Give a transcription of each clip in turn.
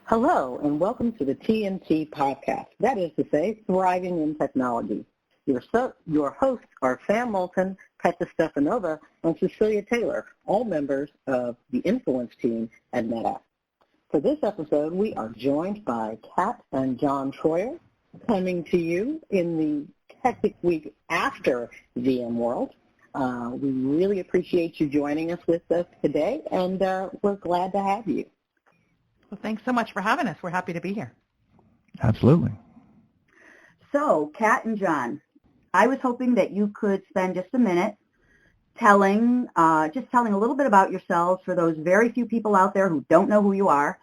Hello, and welcome to the TNT podcast. That is to say, Thriving in Technology. Your hosts are Sam Moulton, Petra Stefanova, and Cecilia Taylor, all members of the Influence team at NetApp. For this episode, we are joined by Kat and John Troyer, coming to you in the hectic week after VMworld. We really appreciate you joining us with us today, and we're glad to have you. Well, thanks so much for having us. We're happy to be here. Absolutely. So, Kat and John, I was hoping that you could spend just a minute telling a little bit about yourselves for those very few people out there who don't know who you are.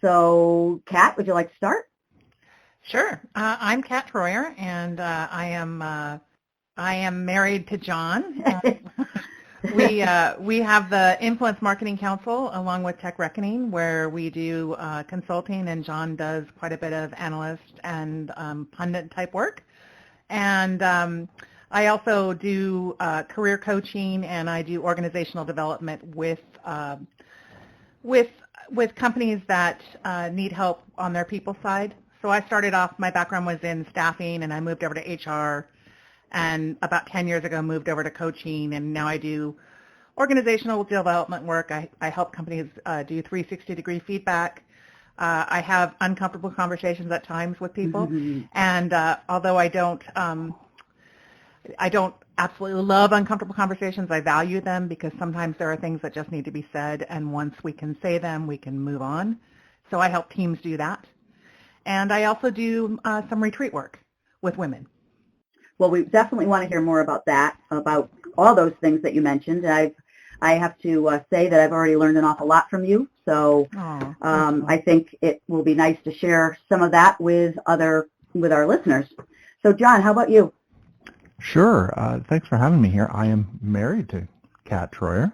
So, Kat, would you like to start? Sure. I'm Kat Troyer, and I am married to John. We have the Influence Marketing Council along with Tech Reckoning, where we do consulting, and John does quite a bit of analyst and pundit type work. And I also do career coaching, and I do organizational development with companies that need help on their people side. So I started off, my background was in staffing, and I moved over to HR. And about 10 years ago, moved over to coaching, and now I do organizational development work. I help companies do 360-degree feedback. I have uncomfortable conversations at times with people, and although I don't absolutely love uncomfortable conversations, I value them because sometimes there are things that just need to be said, and once we can say them, we can move on. So I help teams do that. And I also do some retreat work with women. Well, we definitely want to hear more about that, about all those things that you mentioned. I have to say that I've already learned an awful lot from you, so I think it will be nice to share some of that with our listeners. So, John, how about you? Sure. Thanks for having me here. I am married to Kat Troyer,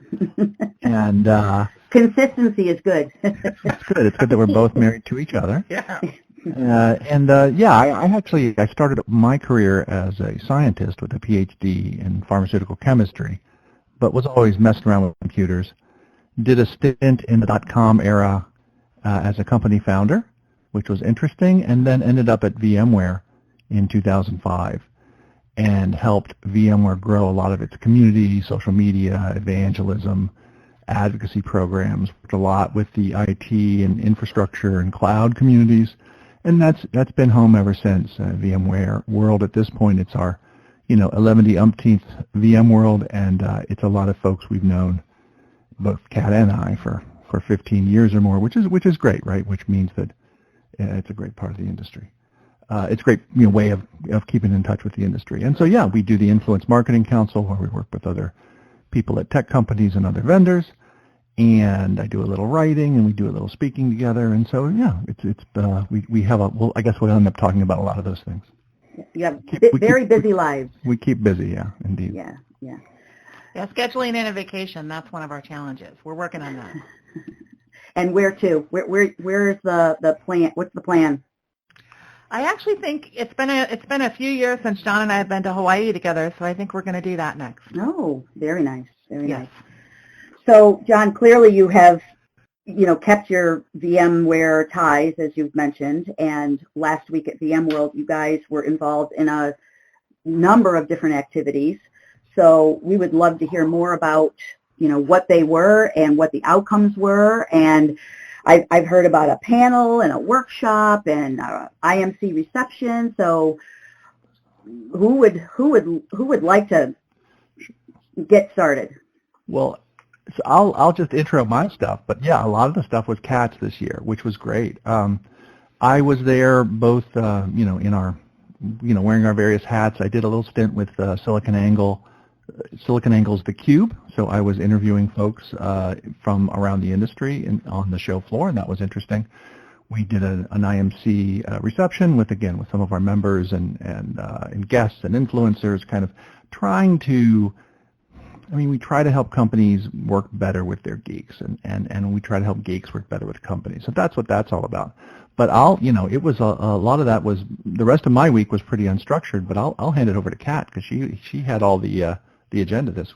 and consistency is good. It's good. It's good that we're both married to each other. Yeah. I started my career as a scientist with a PhD in pharmaceutical chemistry, but was always messing around with computers. Did a stint in the .com era as a company founder, which was interesting, and then ended up at VMware in 2005 and helped VMware grow a lot of its community, social media, evangelism, advocacy programs, worked a lot with the IT and infrastructure and cloud communities. And that's been home ever since. VMware World at this point, it's our 11th VMworld, and it's a lot of folks we've known, both Kat and I, for 15 years or more, which is great, right? Which means that it's a great part of the industry. It's a great way of keeping in touch with the industry. And so we do the Influence Marketing Council, where we work with other people at tech companies and other vendors. And I do a little writing, and we do a little speaking together, and so we have I guess we'll end up talking about a lot of those things. You have very busy lives. We keep busy, yeah, indeed. Yeah. Yeah, scheduling in a vacation, that's one of our challenges. We're working on that. And where to? Where's the plan? What's the plan? I actually think it's been a few years since John and I have been to Hawaii together, so I think we're going to do that next. Oh, very nice. Very nice. So, John, clearly you have, kept your VMware ties, as you've mentioned, and last week at VMworld, you guys were involved in a number of different activities. So we would love to hear more about, what they were and what the outcomes were. And I've heard about a panel and a workshop and IMC reception. So who would like to get started? Well, so I'll just intro my stuff, but a lot of the stuff was Kat's this year, which was great. I was there both, in our, wearing our various hats. I did a little stint with SiliconANGLE's theCUBE, so I was interviewing folks from around the industry on the show floor, and that was interesting. We did an IMC reception with some of our members and guests and influencers, kind of trying to. We try to help companies work better with their geeks, and we try to help geeks work better with companies. So that's what that's all about. But it was a lot of that was, the rest of my week was pretty unstructured, but I'll hand it over to Kat because she had all the agenda this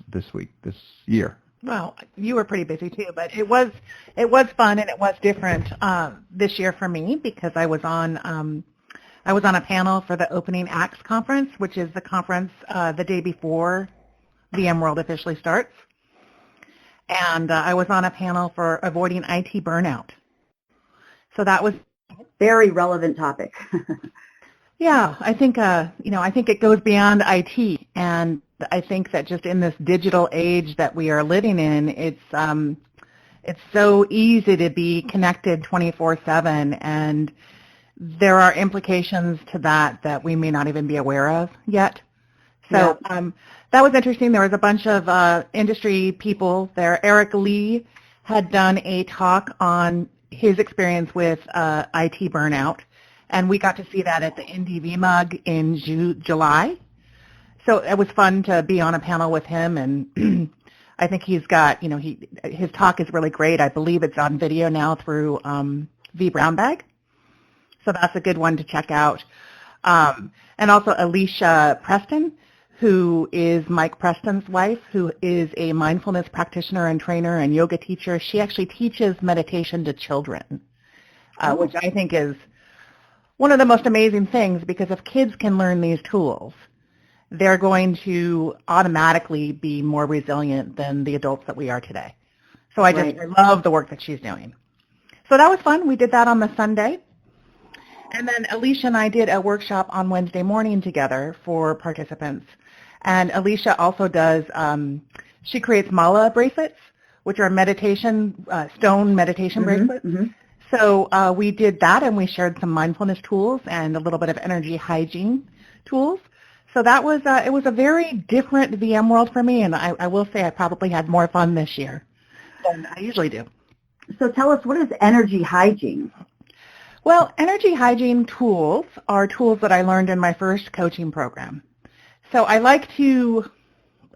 year. Well, you were pretty busy too, but it was fun and it was different this year for me because I was on a panel for the Opening Acts Conference, which is the conference the day before VMworld officially starts, and I was on a panel for avoiding IT burnout. So that was very relevant topic. Yeah, I think I think it goes beyond IT, and I think that just in this digital age that we are living in, it's so easy to be connected 24/7, and there are implications to that we may not even be aware of yet. So that was interesting. There was a bunch of industry people there. Eric Lee had done a talk on his experience with IT burnout. And we got to see that at the Indie VMUG in July. So it was fun to be on a panel with him, and I think he's got, his talk is really great. I believe it's on video now through V Brown Bag. So that's a good one to check out. And also Alicia Preston, who is Mike Preston's wife, who is a mindfulness practitioner and trainer and yoga teacher. She actually teaches meditation to children, which I think is one of the most amazing things, because if kids can learn these tools, they're going to automatically be more resilient than the adults that we are today. So I love the work that she's doing. So that was fun. We did that on the Sunday. And then Alicia and I did a workshop on Wednesday morning together for participants. And Alicia also does, she creates mala bracelets, which are stone meditation bracelets. Mm-hmm. So we did that, and we shared some mindfulness tools and a little bit of energy hygiene tools. So that was it was a very different VMworld for me, and I will say I probably had more fun this year than I usually do. So tell us, what is energy hygiene? Well, energy hygiene tools are tools that I learned in my first coaching program. So I like to,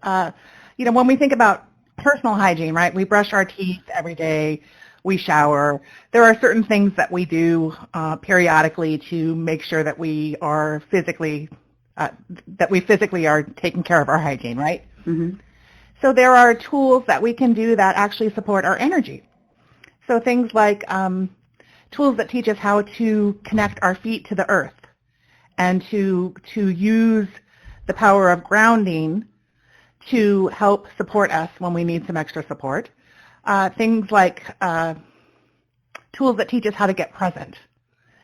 when we think about personal hygiene, right, we brush our teeth every day. We shower. There are certain things that we do periodically to make sure that we are physically are taking care of our hygiene, right? Mm-hmm. So there are tools that we can do that actually support our energy. So things like tools that teach us how to connect our feet to the earth and to use the power of grounding to help support us when we need some extra support. Things like tools that teach us how to get present,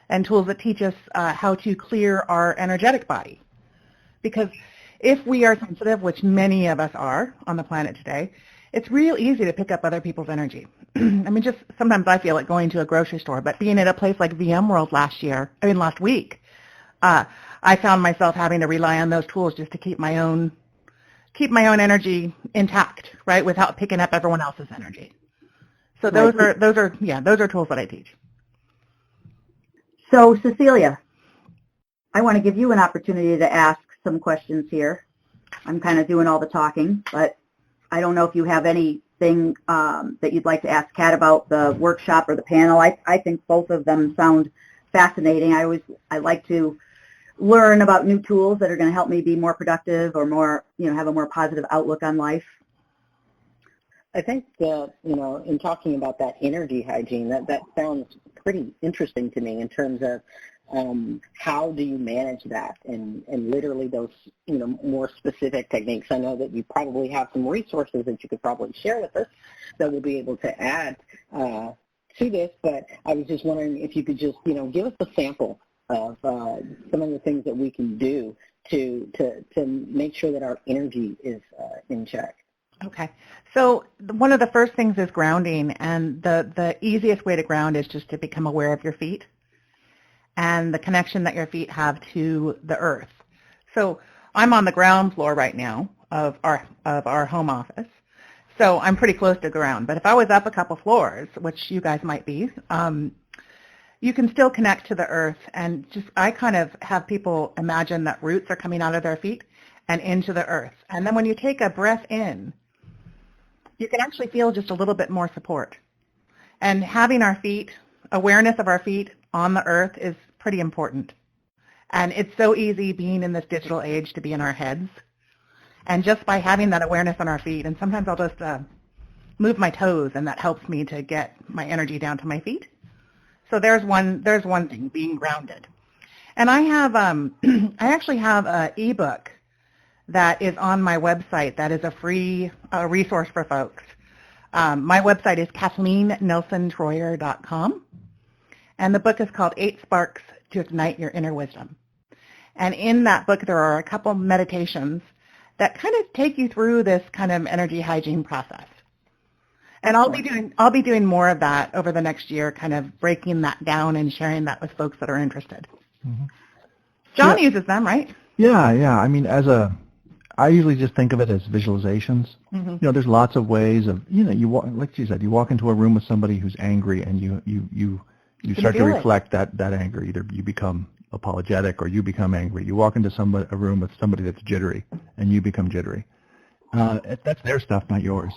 and tools that teach us how to clear our energetic body. Because if we are sensitive, which many of us are on the planet today, it's real easy to pick up other people's energy. I mean, just sometimes I feel like going to a grocery store, but being at a place like VMworld last week, I found myself having to rely on those tools just to keep my own energy intact, right, without picking up everyone else's energy. So those are tools that I teach. So Cecilia, I want to give you an opportunity to ask some questions here. I'm kind of doing all the talking, but I don't know if you have anything that you'd like to ask Kat about the workshop or the panel. I think both of them sound fascinating. I like to learn about new tools that are going to help me be more productive or more, have a more positive outlook on life. I think that, in talking about that energy hygiene, that sounds pretty interesting to me in terms of how do you manage that and literally those, more specific techniques. I know that you probably have some resources that you could probably share with us that we'll be able to add to this, but I was just wondering if you could just, give us a sample of some of the things that we can do to make sure that our energy is in check. Okay. So one of the first things is grounding, and the easiest way to ground is just to become aware of your feet and the connection that your feet have to the earth. So I'm on the ground floor right now of our home office, so I'm pretty close to ground. But if I was up a couple floors, which you guys might be, you can still connect to the earth, and I kind of have people imagine that roots are coming out of their feet and into the earth. And then when you take a breath in, you can actually feel just a little bit more support. And having our feet, awareness of our feet on the earth is pretty important. And it's so easy being in this digital age to be in our heads. And just by having that awareness on our feet, and sometimes I'll just move my toes, and that helps me to get my energy down to my feet. So there's one thing, being grounded. And I have I actually have an ebook that is on my website that is a free resource for folks. My website is KathleenNelsonTroyer.com, and the book is called 8 Sparks to Ignite Your Inner Wisdom. And in that book, there are a couple meditations that kind of take you through this kind of energy hygiene process. And I'll be doing more of that over the next year, kind of breaking that down and sharing that with folks that are interested. Mm-hmm. John uses them, right? Yeah. I mean, I usually just think of it as visualizations. Mm-hmm. You know, there's lots of ways of, you know, like you said, you walk into a room with somebody who's angry, and you start to reflect that anger. Either you become apologetic or you become angry. You walk into a room with somebody that's jittery, and you become jittery. That's their stuff, not yours.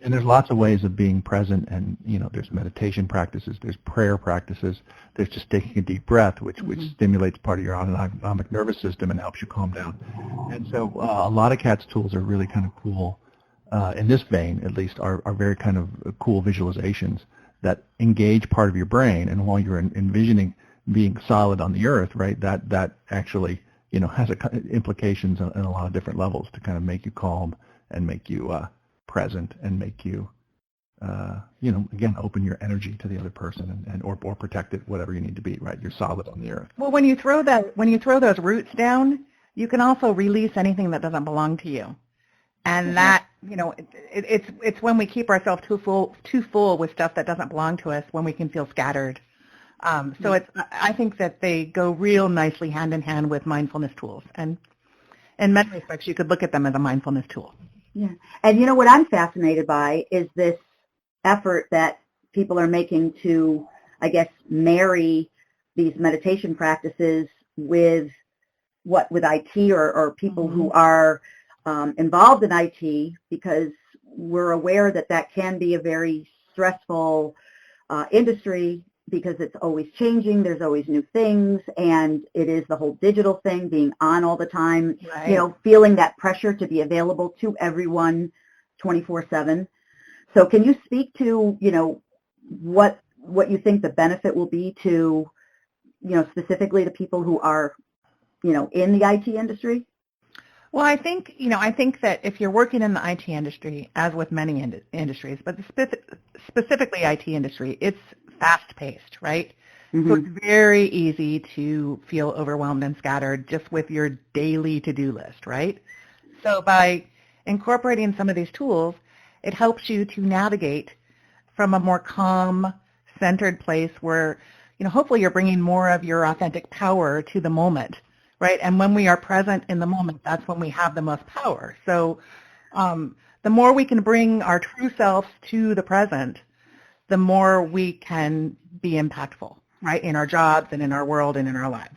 And there's lots of ways of being present, and, you know, there's meditation practices, there's prayer practices, there's just taking a deep breath, which stimulates part of your autonomic nervous system and helps you calm down. And so a lot of Kat's tools are really kind of cool, in this vein at least, are very kind of cool visualizations that engage part of your brain. And while you're envisioning being solid on the earth, right, that actually, you know, has implications on a lot of different levels to kind of make you calm and make you present and make you, you know, again, open your energy to the other person and or protect it, whatever you need to be, right? You're solid on the earth. Well, when you throw those roots down, you can also release anything that doesn't belong to you. And that, you know, it's when we keep ourselves too full with stuff that doesn't belong to us when we can feel scattered. So I think that they go real nicely hand in hand with mindfulness tools. And in many respects, you could look at them as a mindfulness tool. Yeah. And you know what I'm fascinated by is this effort that people are making to, I guess, marry these meditation practices with IT or people who are involved in IT, because we're aware that can be a very stressful industry, because it's always changing, there's always new things, and it is the whole digital thing, being on all the time, right. You know, feeling that pressure to be available to everyone 24/7. So can you speak to, you know, what you think the benefit will be to, you know, specifically to people who are, you know, in the IT industry? Well, I think that if you're working in the IT industry, as with many industries, but specifically IT industry, it's fast-paced, right? Mm-hmm. So it's very easy to feel overwhelmed and scattered just with your daily to-do list, right? So by incorporating some of these tools, it helps you to navigate from a more calm, centered place where, you know, hopefully you're bringing more of your authentic power to the moment, right? And when we are present in the moment, that's when we have the most power. So the more we can bring our true selves to the present, the more we can be impactful, right, in our jobs and in our world and in our lives.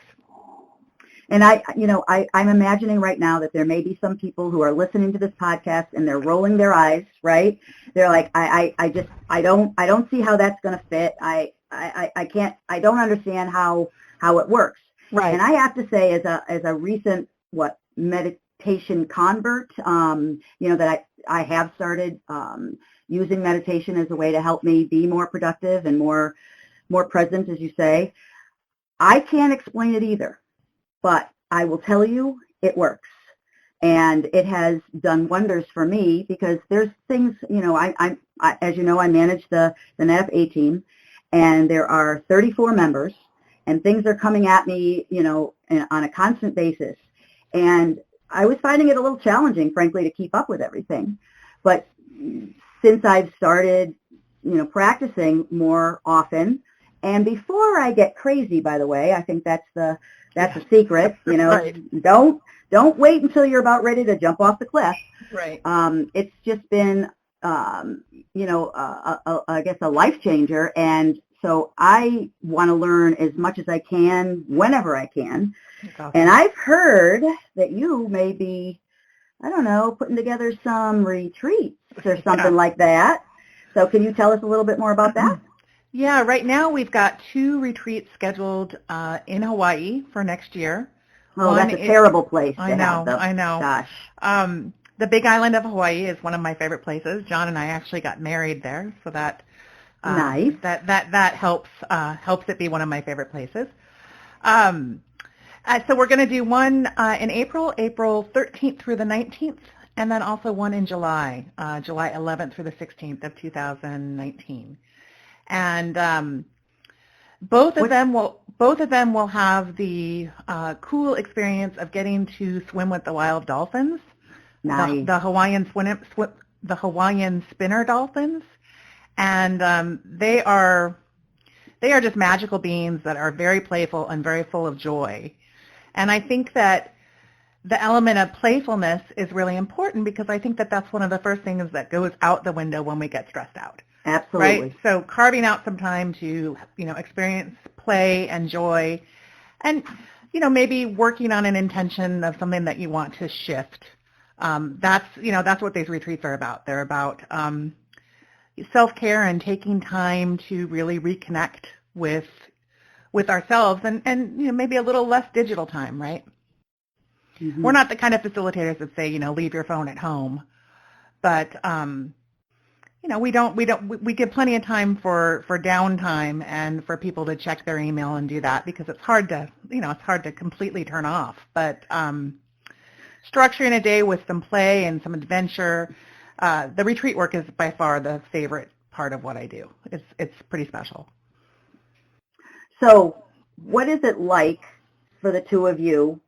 And I'm imagining right now that there may be some people who are listening to this podcast and they're rolling their eyes, right? They're like, I don't see how that's going to fit. I don't understand how it works. Right. And I have to say, as a recent meditation convert, you know, that I have started using meditation as a way to help me be more productive and more present, as you say. I can't explain it either, but I will tell you it works. And it has done wonders for me, because there's things, you know, I as you know, I manage the NetApp A team, and there are 34 members, and things are coming at me, you know, on a constant basis. And I was finding it a little challenging, frankly, to keep up with everything. But since I've started, you know, practicing more often, and before I get crazy, by the way, I think that's a secret, you know, right. Don't wait until you're about ready to jump off the cliff. Right. It's just been, you know, I guess a life changer. And so I want to learn as much as I can, whenever I can. Awesome. And I've heard that you may be, I don't know, putting together some retreats or something like that. So can you tell us a little bit more about that? Yeah, right now we've got 2 retreats scheduled in Hawaii for next year. Oh, that's a terrible place. I know. Gosh. the Big Island of Hawaii is one of my favorite places. John and I actually got married there, so that nice. That helps it be one of my favorite places. So we're going to do one in April 13th through the 19th, and then also one in July 11th through the 16th of 2019. And both of them will have the cool experience of getting to swim with the wild dolphins, nice. the Hawaiian spinner dolphins, and they are just magical beings that are very playful and very full of joy. And I think that the element of playfulness is really important because I think that that's one of the first things that goes out the window when we get stressed out. Absolutely. Right? So carving out some time to, experience play and joy and, maybe working on an intention of something that you want to shift. That's what these retreats are about. They're about self-care and taking time to really reconnect with ourselves and maybe a little less digital time, right? Mm-hmm. We're not the kind of facilitators that say, leave your phone at home, but we give plenty of time for downtime and for people to check their email and do that because it's hard to completely turn off. But structuring a day with some play and some adventure, the retreat work is by far the favorite part of what I do. It's pretty special. So what is it like for the two of you?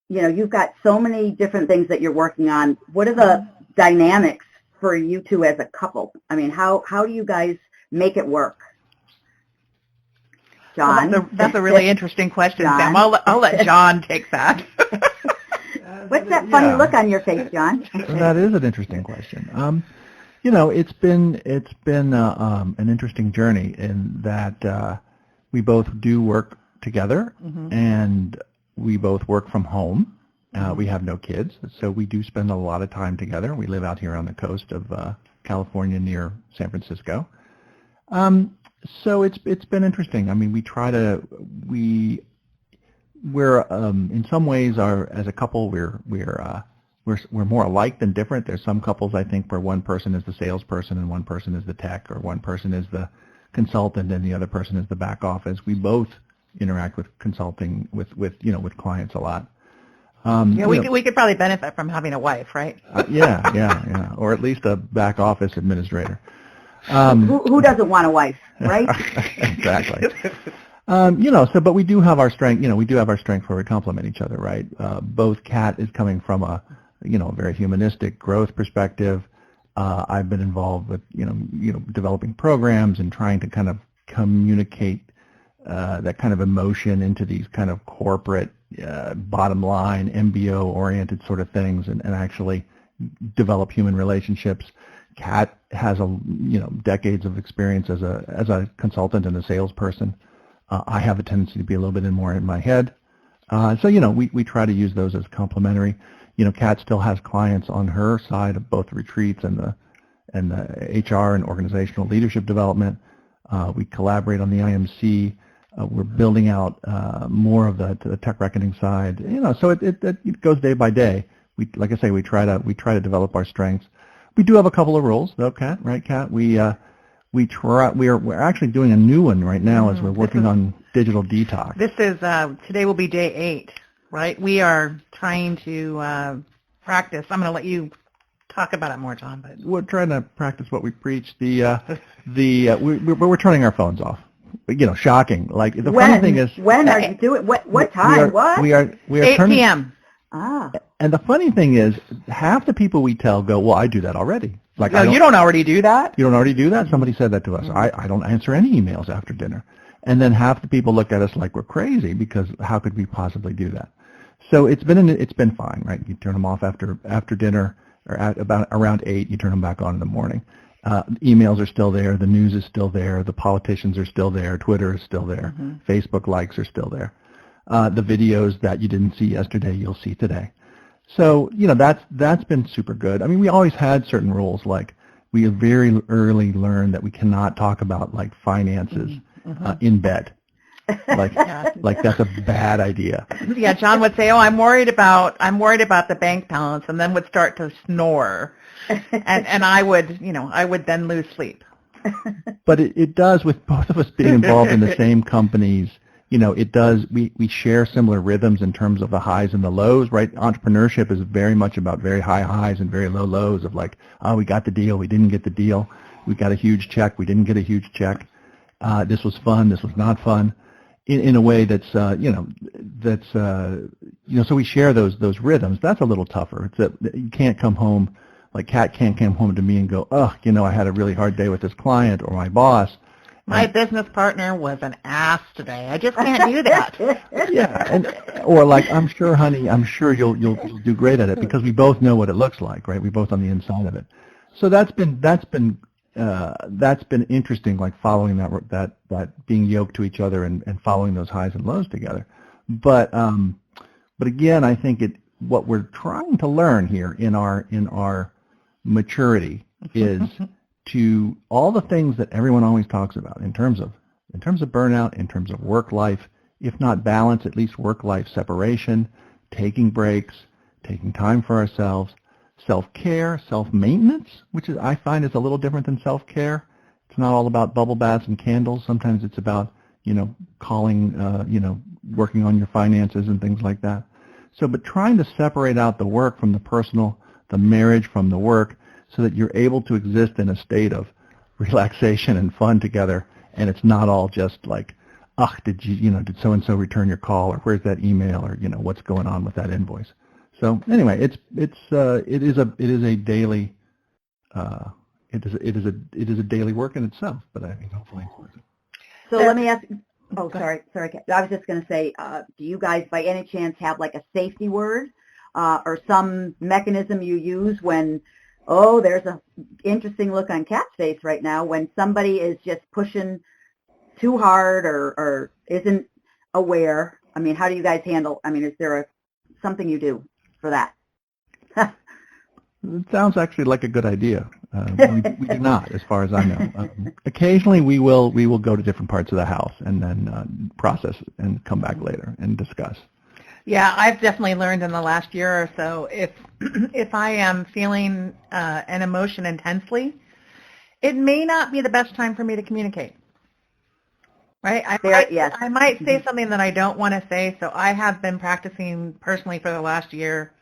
You've got so many different things that you're working on. What are the dynamics for you two as a couple? I mean, how do you guys make it work? John? Well, that's a really interesting question, Sam. I'll let John take that. What's that funny look on your face, John? That is an interesting question. It's been an interesting journey in that we both do work together, mm-hmm. and we both work from home. We have no kids, so we do spend a lot of time together. We live out here on the coast of California near San Francisco. So it's been interesting. I mean, we're in some ways as a couple we're more alike than different. There's some couples I think where one person is the salesperson and one person is the tech, or one person is the consultant and the other person is the back office. We both interact with consulting with clients a lot. We could probably benefit from having a wife, right? Yeah, or at least a back office administrator. Who doesn't want a wife, right? Exactly. But we do have our strength. We do have our strength where we complement each other, right? Both Kat is coming from a very humanistic growth perspective. I've been involved with developing programs and trying to kind of communicate that kind of emotion into these kind of corporate bottom line MBO oriented sort of things and actually develop human relationships. Kat has decades of experience as a consultant and a salesperson. I have a tendency to be a little bit more in my head. So we try to use those as complementary. Kat still has clients on her side of both the retreats and the HR and organizational leadership development. We collaborate on the IMC. We're building out more of the tech reckoning side. So it goes day by day. Like I say, we try to develop our strengths. We do have a couple of rules, though, Kat. Right, Kat? We're actually doing a new one right now as we're working on digital detox. This is today will be day 8, right? We are trying to practice. I'm going to let you talk about it more, John. But we're trying to practice what we preach. We're turning our phones off. Shocking. Like the funny thing is, when are you doing? What time? We are 8 turning, p.m. Ah. And the funny thing is, half the people we tell go, "Well, I do that already." Like, no, you don't already do that? You don't already do that? Somebody said that to us. Mm-hmm. I don't answer any emails after dinner. And then half the people look at us like we're crazy because how could we possibly do that? So it's been fine, right? You turn them off after dinner or about around 8. You turn them back on in the morning. Emails are still there. The news is still there. The politicians are still there. Twitter is still there. Mm-hmm. Facebook likes are still there. The videos that you didn't see yesterday, you'll see today. So, that's been super good. I mean, we always had certain rules, like we very early learned that we cannot talk about like finances in bed. Like that's a bad idea. Yeah, John would say, "Oh, I'm worried about the bank balance," and then would start to snore, and I would then lose sleep. But it does, with both of us being involved in the same companies, it does, we share similar rhythms in terms of the highs and the lows, right? Entrepreneurship is very much about very high highs and very low lows of like, oh, we got the deal, we didn't get the deal, we got a huge check, we didn't get a huge check, this was fun, this was not fun, in a way that's, so we share those rhythms. That's a little tougher. It's that you can't come home, like Kat can't come home to me and go, oh, I had a really hard day with this client or my boss. My business partner was an ass today. I just can't do that. Yeah, or like, I'm sure, honey, I'm sure you'll do great at it, because we both know what it looks like, right? We both on the inside of it. So that's been interesting, like following that being yoked to each other and following those highs and lows together. But again, I think what we're trying to learn here in our maturity is to all the things that everyone always talks about in terms of burnout, in terms of work life, if not balance, at least work life separation, taking breaks, taking time for ourselves, self-care, self-maintenance, which I find is a little different than self-care. It's not all about bubble baths and candles. Sometimes it's about calling, working on your finances and things like that. So, but trying to separate out the work from the personal, the marriage from the work, so that you're able to exist in a state of relaxation and fun together, and it's not all just like, did so and so return your call, or where's that email, or what's going on with that invoice. So anyway, it is a daily daily work in itself, but I think hopefully. So let me ask. Oh, sorry. I was just going to say, do you guys by any chance have like a safety word or some mechanism you use when, there's a interesting look on Kat's face right now, when somebody is just pushing too hard or isn't aware? I mean, how do you guys handle? I mean, is there something you do for that? It sounds actually like a good idea. We do not, as far as I know. Occasionally, we will go to different parts of the house and then process and come back later and discuss. Yeah, I've definitely learned in the last year or so, if I am feeling an emotion intensely, it may not be the best time for me to communicate. Right? I might say something that I don't want to say, so I have been practicing personally for the last year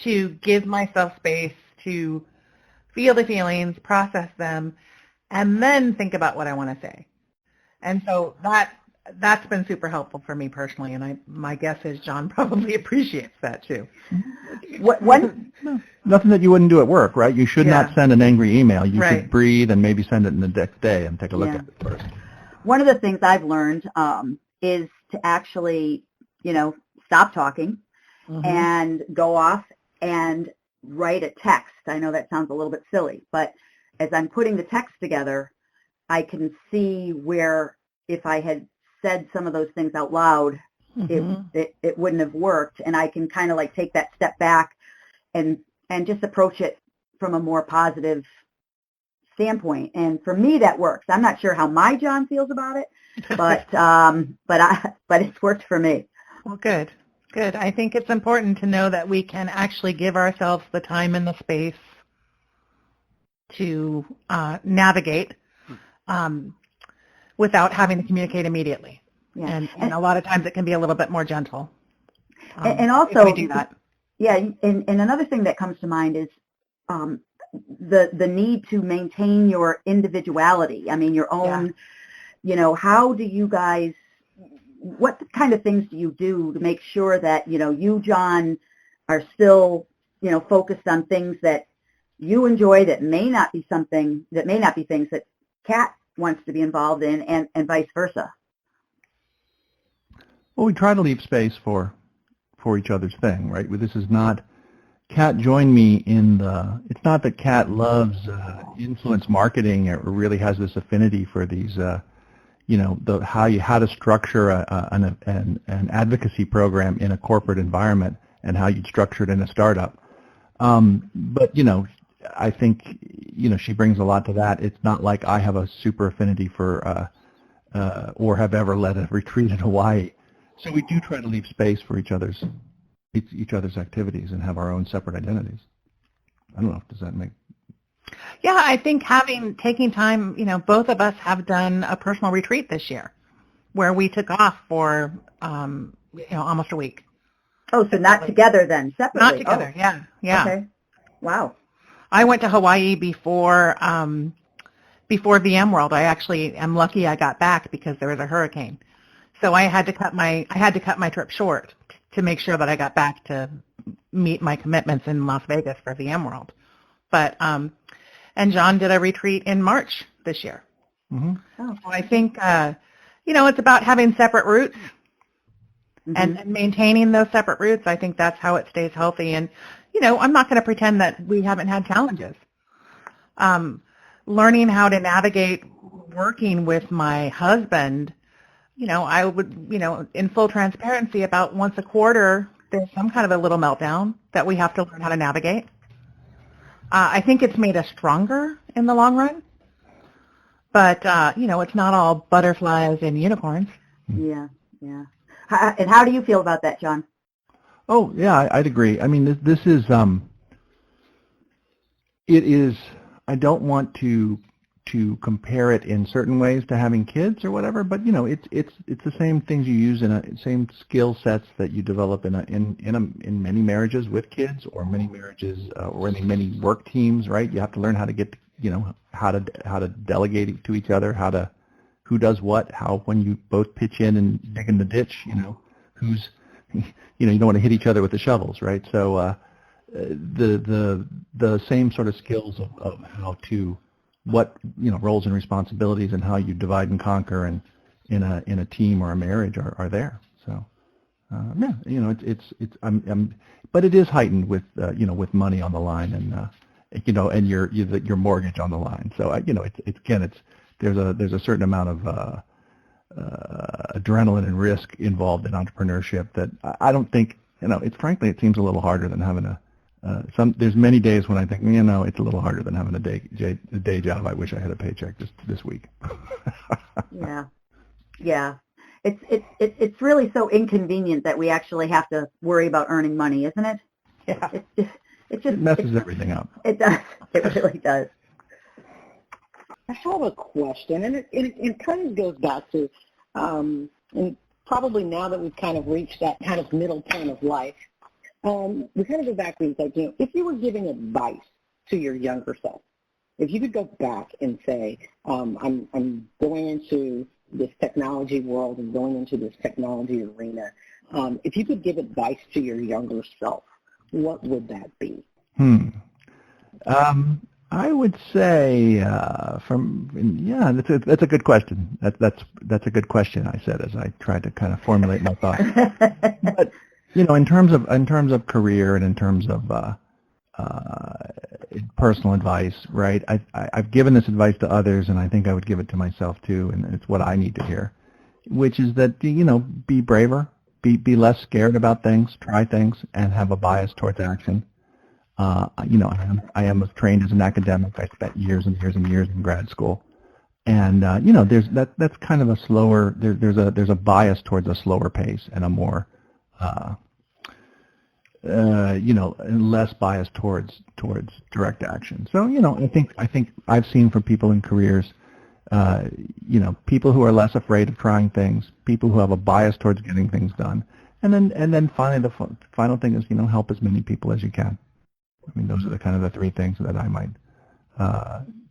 to give myself space to feel the feelings, process them, and then think about what I want to say. And so that's been super helpful for me personally, and my guess is John probably appreciates that too. Nothing that you wouldn't do at work, right? You should not send an angry email. You should breathe and maybe send it in the next day and take a look at it first. One of the things I've learned is to actually, stop talking and go off and write a text. I know that sounds a little bit silly, but as I'm putting the text together, I can see where if I had said some of those things out loud, it wouldn't have worked, and I can kind of like take that step back and just approach it from a more positive standpoint. And for me, that works. I'm not sure how my John feels about it, but it's worked for me. Well, good. I think it's important to know that we can actually give ourselves the time and the space to navigate without having to communicate immediately. Yeah. And a lot of times it can be a little bit more gentle. And also, if we do that. Yeah, and another thing that comes to mind is the need to maintain your individuality. I mean, your own, how do you guys, what kind of things do you do to make sure that, you, John, are still, focused on things that you enjoy that may not be things that Kat wants to be involved in, and vice versa? Well, we try to leave space for each other's thing, right? This is not, Kat joined me in it's not that Kat loves influence marketing or really has this affinity for these, how to structure an advocacy program in a corporate environment and how you'd structure it in a startup. But, I think, she brings a lot to that. It's not like I have a super affinity for or have ever led a retreat in Hawaii. So we do try to leave space for each other's activities and have our own separate identities. I don't know. Does that make? Yeah, I think taking time, both of us have done a personal retreat this year where we took off for, almost a week. Oh, so not together then, separately? Not together, yeah. Okay. Wow. I went to Hawaii before VMworld. I actually am lucky I got back because there was a hurricane. So I had to cut my trip short to make sure that I got back to meet my commitments in Las Vegas for VMworld. But and John did a retreat in March this year. Mm-hmm. So I think it's about having separate routes and maintaining those separate routes. I think that's how it stays healthy. And I'm not going to pretend that we haven't had challenges. Learning how to navigate working with my husband. I would, in full transparency, about once a quarter, there's some kind of a little meltdown that we have to learn how to navigate. I think it's made us stronger in the long run, but, it's not all butterflies and unicorns. Yeah. And how do you feel about that, John? Oh, yeah, I'd agree. I mean, this is, it is, I don't want to compare it in certain ways to having kids or whatever, but it's the same things you use same skill sets that you develop in many marriages with kids or many marriages or in many work teams, right? You have to learn how to get how to delegate to each other, who does what, how when you both pitch in and dig in the ditch, who's you don't want to hit each other with the shovels, right? So the same sort of skills of how to what roles and responsibilities and how you divide and conquer and in a team or a marriage are there. So but it is heightened with with money on the line and your mortgage on the line. So there's a certain amount of adrenaline and risk involved in entrepreneurship that I don't think it seems a little harder than having there's many days when I think, it's a little harder than having a day job. I wish I had a paycheck this week. Yeah. It's really so inconvenient that we actually have to worry about earning money, isn't it? Yeah. It messes everything up. It does. It really does. I have a question, and it kind of goes back to, and probably now that we've kind of reached that kind of middle point of life, we kind of go back and like, if you were giving advice to your younger self, if you could go back and say, I'm going into this technology world and going into this technology arena, if you could give advice to your younger self, what would that be? I would say that's a good question. That's a good question, I said as I tried to kind of formulate my thoughts. But in terms of career and in terms of personal advice, right? I've given this advice to others, and I think I would give it to myself too, and it's what I need to hear, which is that be braver, be less scared about things, try things, and have a bias towards action. I am trained as an academic. I spent years and years and years in grad school, and that's kind of a slower. There's a bias towards a slower pace and a more less bias towards direct action. So I think I've seen from people in careers, people who are less afraid of trying things, people who have a bias towards getting things done, and then finally the final thing is help as many people as you can. I mean, those are the kind of the three things that I might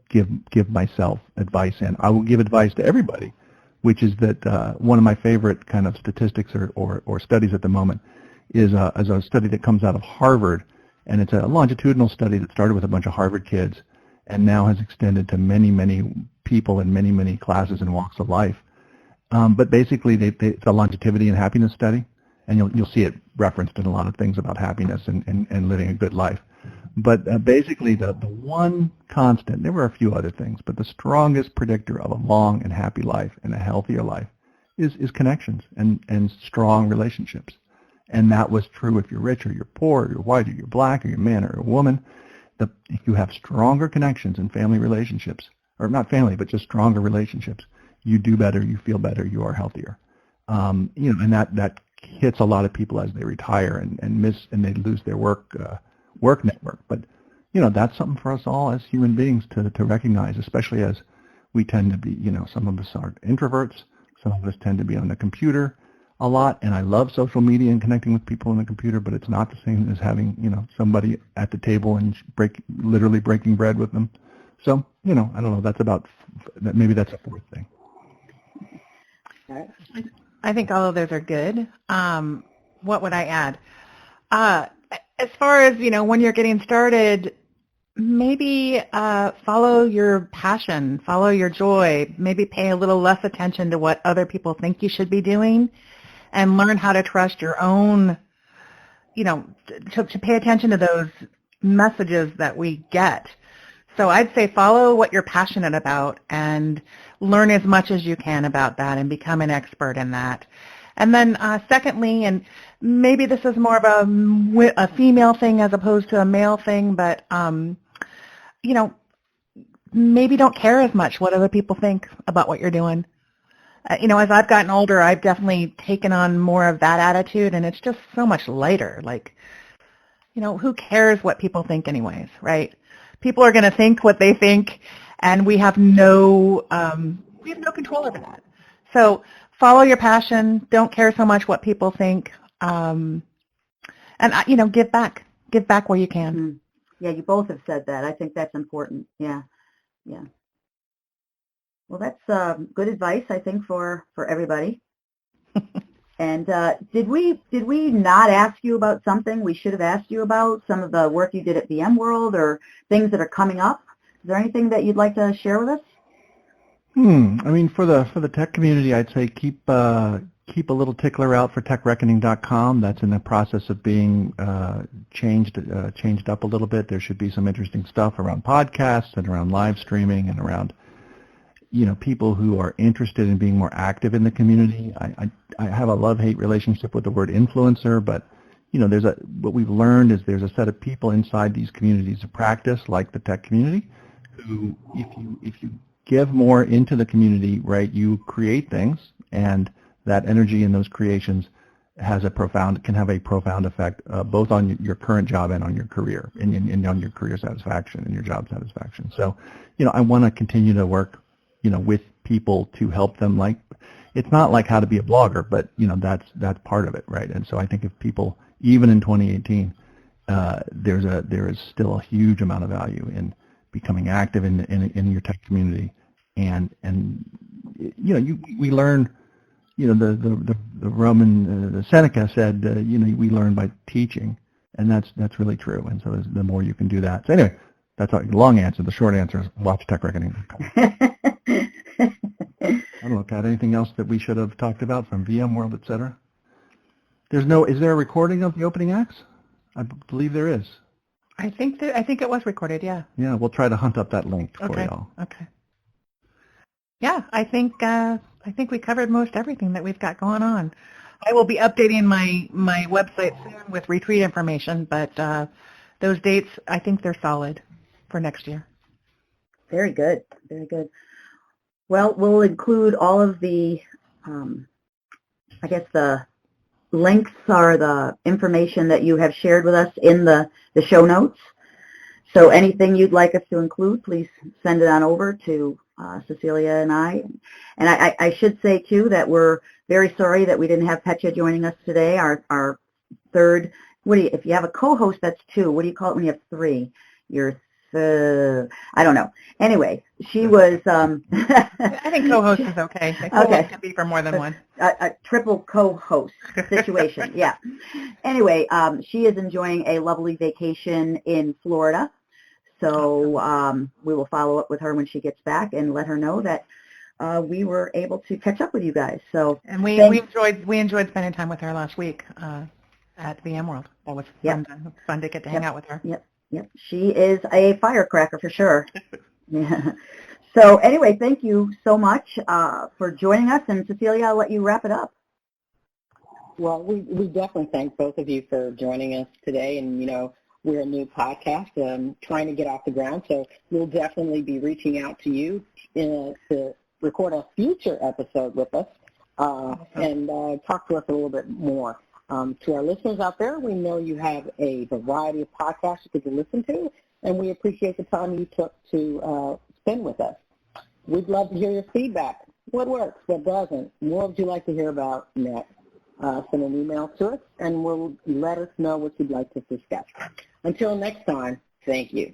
give myself advice, and I will give advice to everybody, which is that one of my favorite kind of statistics or studies at the moment is a study that comes out of Harvard, and it's a longitudinal study that started with a bunch of Harvard kids and now has extended to many, many people in many, many classes and walks of life. But basically, it's a longevity and happiness study, and you'll see it referenced in a lot of things about happiness and living a good life. But basically, the one constant, there were a few other things, but the strongest predictor of a long and happy life and a healthier life is connections and strong relationships. And that was true if you're rich or you're poor or you're white or you're black or you're a man or a woman. If you have stronger connections and family relationships, or not family, but just stronger relationships, you do better, you feel better, you are healthier. And that hits a lot of people as they retire and they lose their work network. But that's something for us all as human beings to recognize, especially as we tend to be, some of us are introverts, some of us tend to be on the computer a lot, and I love social media and connecting with people on the computer, but it's not the same as having, somebody at the table and literally breaking bread with them. So, I don't know, maybe that's a fourth thing. I think all of those are good. What would I add? As far as, when you're getting started, maybe follow your passion, follow your joy, maybe pay a little less attention to what other people think you should be doing, and learn how to trust your own, to pay attention to those messages that we get. So I'd say follow what you're passionate about and learn as much as you can about that and become an expert in that. And then secondly, and maybe this is more of a female thing as opposed to a male thing, but, maybe don't care as much what other people think about what you're doing. As I've gotten older, I've definitely taken on more of that attitude, and it's just so much lighter. Like, who cares what people think anyways, right? People are going to think what they think, and we have no control over that. So follow your passion. Don't care so much what people think, and give back. Give back where you can. Mm-hmm. Yeah, you both have said that. I think that's important. Yeah. Well, that's good advice, I think, for everybody. And did we not ask you about something we should have asked you about? Some of the work you did at VMworld or things that are coming up? Is there anything that you'd like to share with us? I mean, for the tech community, I'd say keep a little tickler out for techreckoning.com. That's in the process of being changed up a little bit. There should be some interesting stuff around podcasts and around live streaming and around people who are interested in being more active in the community. I have a love-hate relationship with the word influencer, but what we've learned is there's a set of people inside these communities of practice, like the tech community, who if you give more into the community, right, you create things, and that energy in those creations can have a profound effect both on your current job and on your career and on your career satisfaction and your job satisfaction. So, I want to continue to work with people to help them. Like, it's not like how to be a blogger, but that's part of it, right? And so I think if people, even in 2018, there is still a huge amount of value in becoming active in your tech community, and we learn. The Roman the Seneca said, we learn by teaching, and that's really true. And so the more you can do that. So anyway, that's a long answer. The short answer is watch Tech Reckoning. I don't know, Kat, anything else that we should have talked about from VMworld, et cetera? Is there a recording of the opening acts? I believe there is. I think it was recorded, yeah. Yeah, we'll try to hunt up that link for y'all. Okay. Yeah, I think we covered most everything that we've got going on. I will be updating my website soon with retreat information, but those dates, I think they're solid for next year. Very good. Very good. Well, we'll include all of the, the links or the information that you have shared with us in the show notes. So anything you'd like us to include, please send it on over to Cecilia and I. And I should say, too, that we're very sorry that we didn't have Petya joining us today, our third. If you have a co-host, that's two. What do you call it when you have three? I don't know. Anyway, she was... I think co-host is okay. Co-host can be for more than one. A triple co-host situation, yeah. Anyway, she is enjoying a lovely vacation in Florida. So we will follow up with her when she gets back and let her know that we were able to catch up with you guys. So and we enjoyed spending time with her last week at VMworld. That was fun to get to hang out with her. Yep. She is a firecracker for sure. Yeah. So anyway, thank you so much for joining us. And Cecilia, I'll let you wrap it up. Well, we definitely thank both of you for joining us today. And, we're a new podcast trying to get off the ground, so we'll definitely be reaching out to you to record a future episode with us and talk to us a little bit more. To our listeners out there, we know you have a variety of podcasts you could listen to, and we appreciate the time you took to spend with us. We'd love to hear your feedback. What works? What doesn't? What would you like to hear about next? Send an email to us, and we'll let us know what you'd like to discuss. Until next time, thank you.